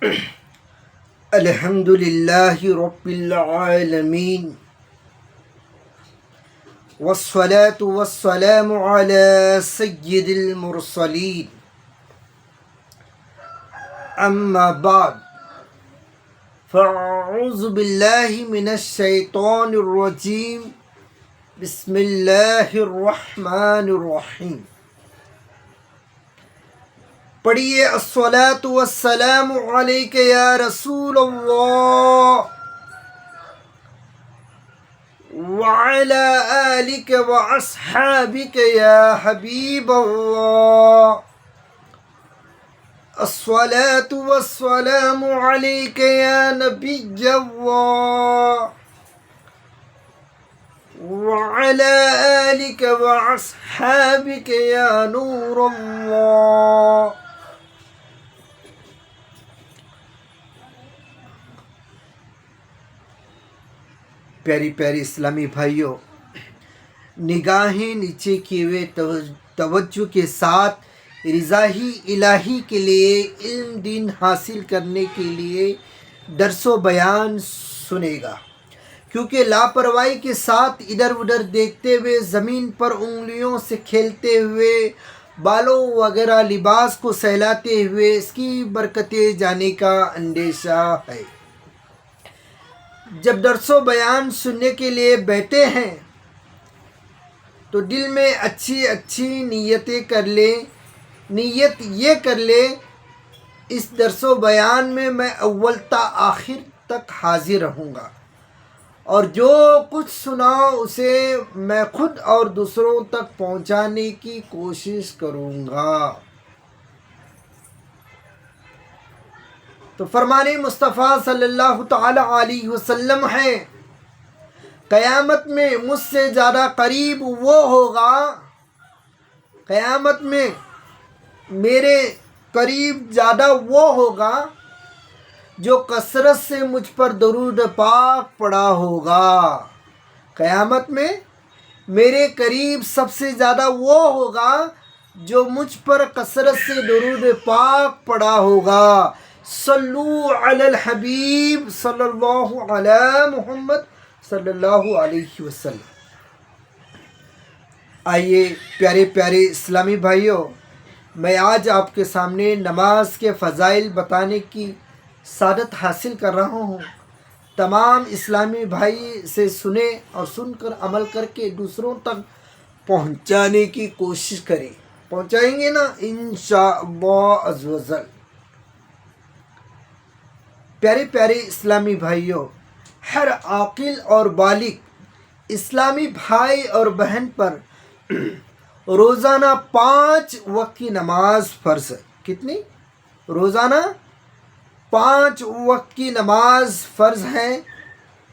الحمد للہ رب العالمین والصلاة والسلام على سید المرسلین اما بعد فاعوذ باللہ من الشیطان الرجیم بسم اللہ الرحمن الرحیم. پڑھیے الصلاة والسلام علیک یا رسول اللہ وعلی آلک واصحابک یا حبیب اللہ. الصلاة والسلام علیک یا نبی اللہ وعلی آلک واصحابک یا نور اللہ. پیاری پیاری اسلامی بھائیوں، نگاہیں نیچے کیے ہوئے توجہ کے ساتھ رضائی الہی کے لیے علم دین حاصل کرنے کے لیے درس و بیان سنے گا، کیونکہ لاپرواہی کے ساتھ ادھر ادھر دیکھتے ہوئے زمین پر انگلیوں سے کھیلتے ہوئے بالوں وغیرہ لباس کو سہلاتے ہوئے اس کی برکتیں جانے کا اندیشہ ہے. جب درس و بیان سننے کے لیے بیٹھے ہیں تو دل میں اچھی نیتیں کر لیں. نیت یہ کر لیں اس درس و بیان میں میں اول تا آخر تک حاضر رہوں گا، اور جو کچھ سنا اسے میں خود اور دوسروں تک پہنچانے کی کوشش کروں گا. تو فرمان مصطفیٰ صلی اللہ تعالی علیہ وسلم ہے، قیامت میں مجھ سے زیادہ قریب وہ ہوگا، قیامت میں میرے قریب زیادہ وہ ہوگا جو کثرت سے مجھ پر درود پاک پڑھا ہوگا. قیامت میں میرے قریب سب سے زیادہ وہ ہوگا جو مجھ پر کثرت سے درود پاک پڑھا ہوگا. صلو علی الحبیب صلی اللہ علی محمد صلی اللہ علیہ وسلم. آئیے پیارے پیارے اسلامی بھائیوں، میں آج آپ کے سامنے نماز کے فضائل بتانے کی سعادت حاصل کر رہا ہوں. تمام اسلامی بھائی سے سنیں اور سن کر عمل کر کے دوسروں تک پہنچانے کی کوشش کریں. پہنچائیں گے نا انشاءاللہ عز و جل. پیارے پیارے اسلامی بھائیوں، ہر عاقل اور بالغ اسلامی بھائی اور بہن پر روزانہ 5 وقت کی نماز فرض ہے. کتنی؟ روزانہ 5 وقت کی نماز فرض ہے.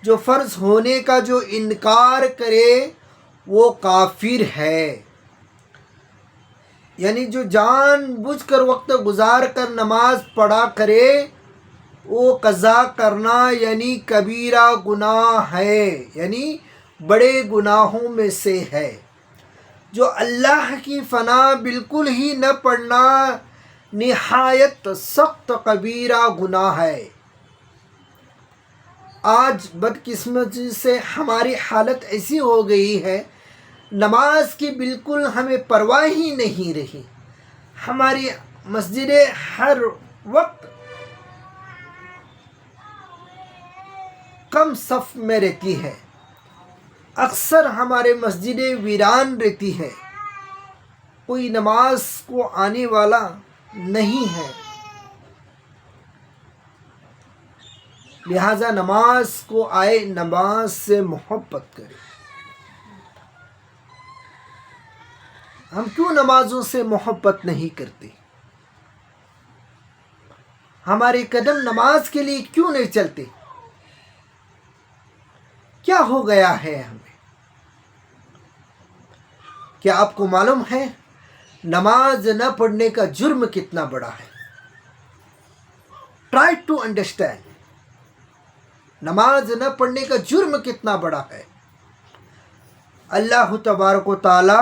جو فرض ہونے کا جو انکار کرے وہ کافر ہے. یعنی جو جان بوجھ کر وقت گزار کر نماز پڑھا کرے وہ قضا کرنا یعنی کبیرہ گناہ ہے، یعنی بڑے گناہوں میں سے ہے. جو اللہ کی فنا بالکل ہی نہ پڑھنا نہایت سخت کبیرہ گناہ ہے. آج بدقسمتی سے ہماری حالت ایسی ہو گئی ہے، نماز کی بالکل ہمیں پرواہ ہی نہیں رہی. ہماری مسجدیں ہر وقت کم صف میں رہتی ہے، اکثر ہمارے مسجدیں ویران رہتی ہے، کوئی نماز کو آنے والا نہیں ہے. لہذا نماز کو آئے، نماز سے محبت کرے. ہم کیوں نمازوں سے محبت نہیں کرتے؟ ہمارے قدم نماز کے لیے کیوں نہیں چلتے؟ کیا ہو گیا ہے ہمیں؟ کیا آپ کو معلوم ہے نماز نہ پڑھنے کا جرم کتنا بڑا ہے؟ Try to understand. نماز نہ پڑھنے کا جرم کتنا بڑا ہے. اللہ تبارک و تعالی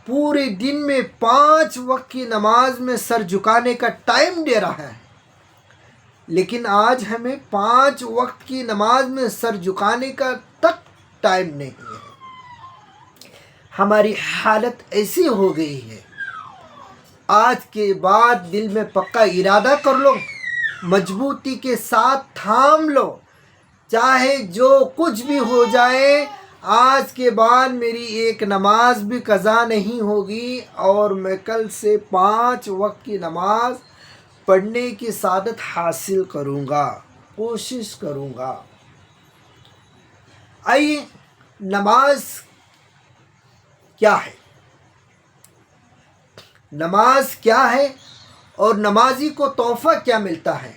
پورے دن میں 5 وقت کی نماز میں سر جھکانے کا ٹائم دے رہا ہے. لیکن آج ہمیں 5 وقت کی نماز میں سر جھکانے کا تک ٹائم نہیں ہے. ہماری حالت ایسی ہو گئی ہے. آج کے بعد دل میں پکا ارادہ کر لو، مضبوطی کے ساتھ تھام لو، چاہے جو کچھ بھی ہو جائے، آج کے بعد میری ایک نماز بھی قضا نہیں ہوگی اور میں کل سے 5 وقت کی نماز پڑھنے کی سعادت حاصل کروں گا، کوشش کروں گا. آئیے، نماز کیا ہے؟ نماز کیا ہے اور نمازی کو تحفہ کیا ملتا ہے؟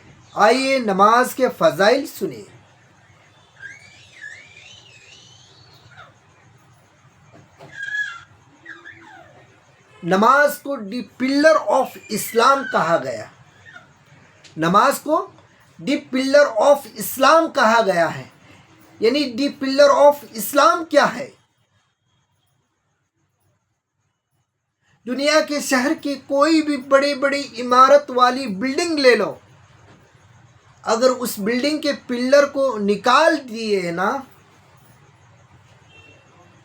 آئیے نماز کے فضائل سنیے. نماز کو دی پلر آف اسلام کہا گیا. نماز کو دی پلر آف اسلام کہا گیا ہے. یعنی دی پلر آف اسلام کیا ہے؟ دنیا کے شہر کی کوئی بھی بڑی بڑی عمارت والی بلڈنگ لے لو، اگر اس بلڈنگ کے پلر کو نکال دیے نا،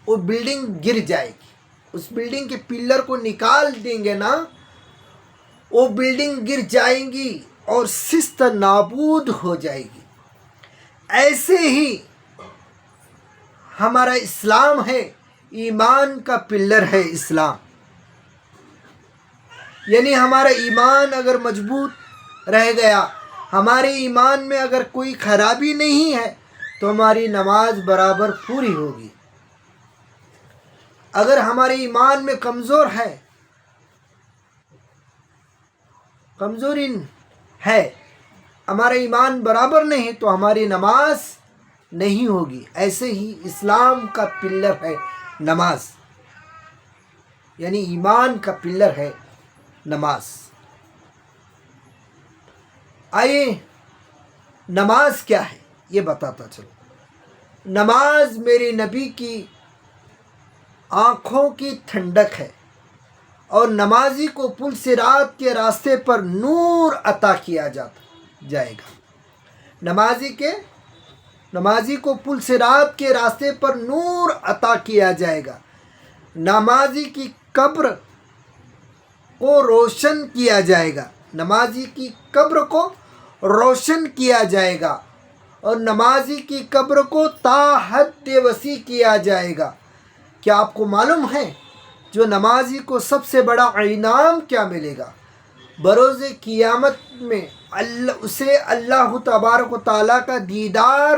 وہ بلڈنگ گر جائے گی. اس بلڈنگ کے پلر کو نکال دیں گے نا، وہ بلڈنگ گر جائیں گی اور سست نابود ہو جائے گی. ایسے ہی ہمارا اسلام ہے، ایمان کا پلر ہے اسلام. یعنی ہمارا ایمان اگر مضبوط رہ گیا، ہمارے ایمان میں اگر کوئی خرابی نہیں ہے تو ہماری نماز برابر پوری ہوگی. اگر ہمارے ایمان میں کمزوری ہے، ہمارا ایمان برابر نہیں ہے تو ہماری نماز نہیں ہوگی. ایسے ہی اسلام کا پلر ہے نماز، یعنی ایمان کا پلر ہے نماز. آئیے نماز کیا ہے یہ بتاتا چلو. نماز میرے نبی کی آنکھوں کی ٹھنڈک ہے اور نمازی کو پل صراط کے راستے پر نور عطا کیا جائے گا. نمازی کو پل صراط کے راستے پر نور عطا کیا جائے گا. نمازی کی قبر کو روشن کیا جائے گا. نمازی کی قبر کو روشن کیا جائے گا اور نمازی کی قبر کو تا حد وسیع کیا جائے گا. کیا آپ کو معلوم ہے جو نمازی کو سب سے بڑا انعام کیا ملے گا؟ بروز قیامت میں اسے اللہ تبارک و تعالیٰ کا دیدار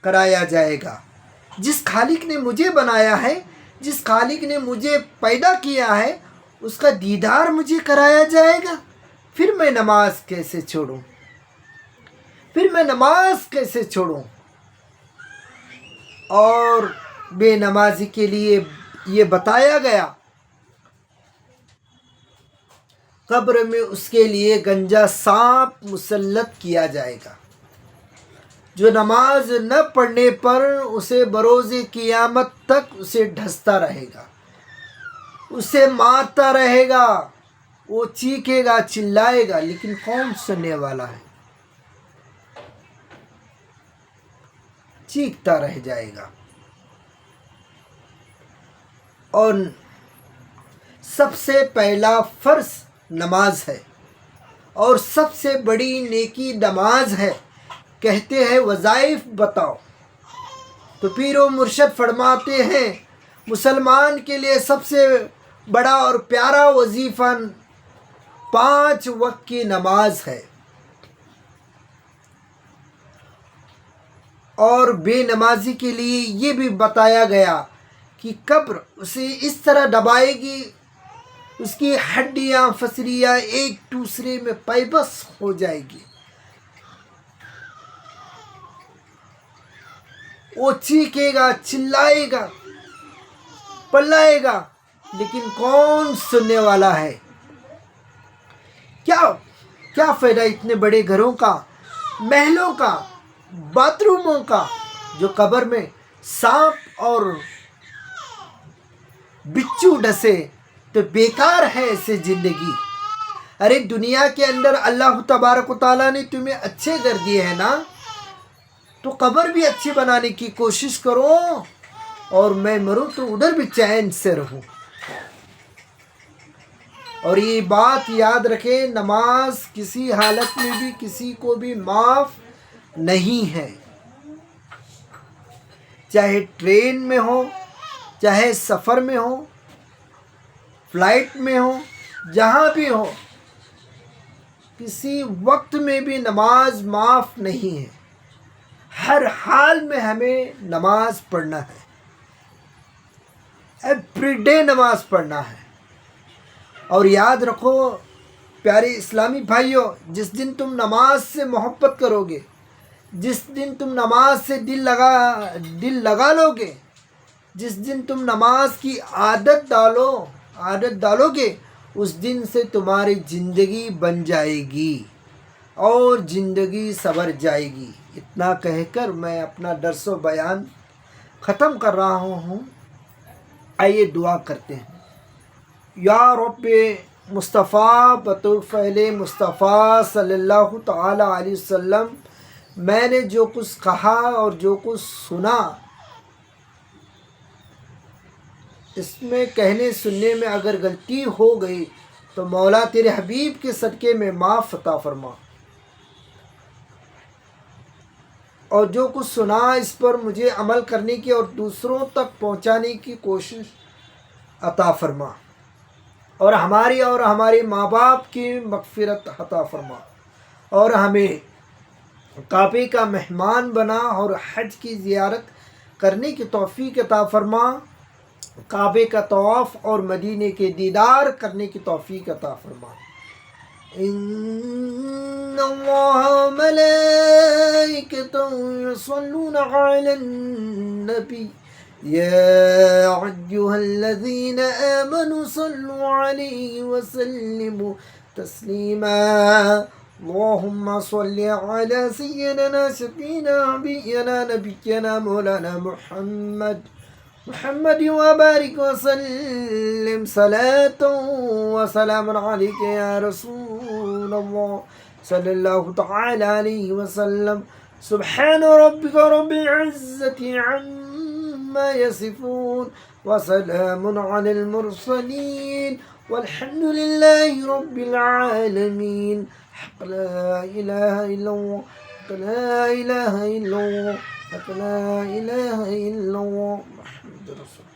کرایا جائے گا. جس خالق نے مجھے بنایا ہے، جس خالق نے مجھے پیدا کیا ہے، اس کا دیدار مجھے کرایا جائے گا. پھر میں نماز کیسے چھوڑوں؟ اور بے نمازی کے لیے یہ بتایا گیا، قبر میں اس کے لیے گنجا سانپ مسلط کیا جائے گا جو نماز نہ پڑھنے پر اسے بروز قیامت تک اسے ڈھستا رہے گا، اسے مارتا رہے گا. وہ چیخے گا، چلائے گا، لیکن کون سننے والا ہے؟ چیختا رہ جائے گا. اور سب سے پہلا فرض نماز ہے اور سب سے بڑی نیکی نماز ہے. کہتے ہیں وظائف بتاؤ تو پیر و مرشد فرماتے ہیں مسلمان کے لیے سب سے بڑا اور پیارا وظیفہ 5 وقت کی نماز ہے. اور بے نمازی کے لیے یہ بھی بتایا گیا کہ قبر اسے اس طرح دبائے گی، اس کی ہڈیاں فسریاں ایک دوسرے میں پیبس ہو جائے گی. وہ چیخے گا، چلائے گا، پلائے گا، لیکن کون سننے والا ہے؟ کیا فائدہ اتنے بڑے گھروں کا، محلوں کا، باتھ روموں کا، جو قبر میں سانپ اور بچھو ڈسے تو بیکار ہے ایسے زندگی. ارے دنیا کے اندر اللہ تبارک و تعالیٰ نے تمہیں اچھے گھر دیے ہیں نا، تو قبر بھی اچھی بنانے کی کوشش کرو، اور میں مروں تو ادھر بھی چین سے رہوں۔ اور یہ بات یاد رکھیں، نماز کسی حالت میں بھی کسی کو بھی معاف نہیں ہے، چاہے ٹرین میں ہو، چاہے سفر میں ہو، فلائٹ میں ہو، جہاں بھی ہو، کسی وقت میں بھی نماز معاف نہیں ہے۔ ہر حال میں ہمیں نماز پڑھنا ہے، ایوری ڈے نماز پڑھنا ہے۔ اور یاد رکھو پیارے اسلامی بھائیوں، جس دن تم نماز سے محبت کرو گے، جس دن تم نماز سے دل لگا لو گے، جس دن تم نماز کی عادت ڈالو گے، اس دن سے تمہاری زندگی بن جائے گی اور زندگی سنور جائے گی۔ اتنا کہہ کر میں اپنا درس و بیان ختم کر رہا ہوں۔ آئیے دعا کرتے ہیں۔ یا رب مصطفیٰ بطور فعل مصطفیٰ صلی اللہ تعالی علیہ وسلم، میں نے جو کچھ کہا اور جو کچھ سنا، اس میں کہنے سننے میں اگر غلطی ہو گئی تو مولا تیرے حبیب کے صدقے میں معاف عطا فرما، اور جو کچھ سنا اس پر مجھے عمل کرنے کی اور دوسروں تک پہنچانے کی کوشش عطا فرما، اور ہماری اور ہمارے ماں باپ کی مغفرت عطا فرما، اور ہمیں کعبے کا مہمان بنا اور حج کی زیارت کرنے کی توفیق عطا فرما، کعبے کا طواف اور مدینے کے دیدار کرنے کی توفیق عطا فرما۔ ان اللہ و ملائکتہ یصلون علی النبی یا ایھا الذین آمنوا صلوا علیہ وسلموا تسلیما۔ اللہم صل علی سیدنا شفیعنا حبیبنا نبینا مولانا محمد وبارک وسلم صلاة وسلام علیک یا رسول اللہ صلی اللہ تعالی علیہ وسلم۔ سبحان ربک رب العزة عما یصفون وسلام علی المرسلین والحمد للہ رب العالمین۔ حق لا الہ الا اللہ، حق لا الہ الا اللہ، حق لا الہ الا اللہ، محمد رسول اللہ۔